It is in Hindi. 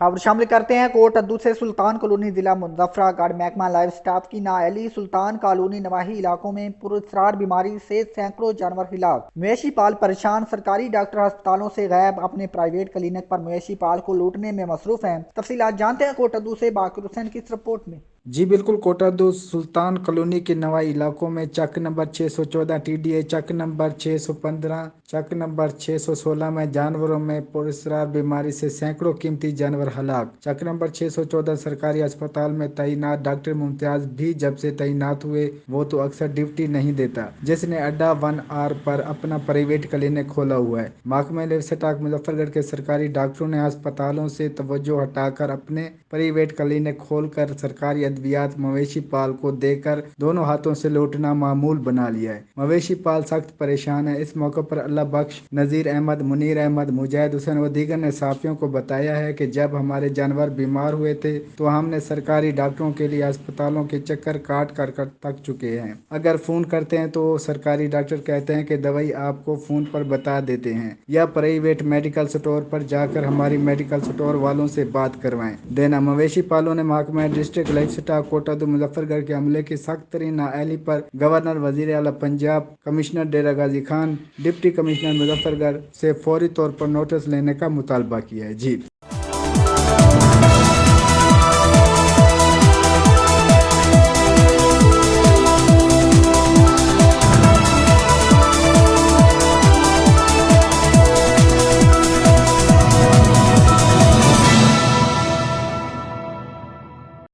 खबर शामिल करते हैं कोट अद्दू से। सुल्तान कॉलोनी जिला मुजफ्फरगढ़ महकमा लाइफ स्टाफ की नाअहली। सुल्तान कॉलोनी नवाही इलाकों में पुरअसरार बीमारी से सैकड़ों जानवर हिलाक, मवेशी पाल परेशान, सरकारी डॉक्टर अस्पतालों से गायब, अपने प्राइवेट क्लिनिक पर मवेशी पाल को लूटने में मसरूफ हैं। तफसीलात जानते हैं कोट अद्दू से बाकिर हुसैन की इस रिपोर्ट में। जी बिल्कुल, कोटा दो सुल्तान कॉलोनी के नवाई इलाकों में चक नंबर 614 टीडीए, चक नंबर 615, चक नंबर 616 में जानवरों में पुरअसरार बीमारी से सैकड़ों कीमती जानवर हलाक। चक नंबर 614 सरकारी अस्पताल में तैनात डॉक्टर मुमताज भी जब से तैनात हुए वो तो अक्सर ड्यूटी नहीं देता, जिसने अड्डा 1R पर अपना प्राइवेट क्लिनिक खोला हुआ है। महकमा लाइफ स्टाफ मुजफ्फरगढ़ के सरकारी डॉक्टरों ने अस्पतालों से तवज्जो हटाकर अपने प्राइवेट क्लिनिक खोलकर सरकारी अद्वियात मवेशी पाल को देकर दोनों हाथों से लूटना मामूल बना लिया है। मवेशी पाल सख्त परेशान है। इस मौके पर अल्लाह बख्श, नजीर अहमद, मुनीर अहमद, मुजाहिद हुसैन व दीगर ने साफियों को बताया है कि जब हमारे जानवर बीमार हुए थे तो हमने सरकारी डॉक्टरों के लिए अस्पतालों के चक्कर काट कर थक चुके हैं। अगर फोन करते हैं तो सरकारी डॉक्टर कहते हैं कि दवाई आपको फोन पर बता देते हैं या प्राइवेट मेडिकल स्टोर पर जाकर हमारी मेडिकल स्टोर वालों से बात करवाएं देना। मवेशी पालों ने महकमा डिस्ट्रिक्ट लाइफ स्टाफ कोटा दो मुजफ्फरगढ़ के हमले की सख्त तरीन नाअहली पर गवर्नर, वजीर आला पंजाब, कमिश्नर डेरा गाजी खान, डिप्टी कमिश्नर मुजफ्फरगढ़ से फौरी तौर पर नोटिस लेने का मुतालबा किया है। जी।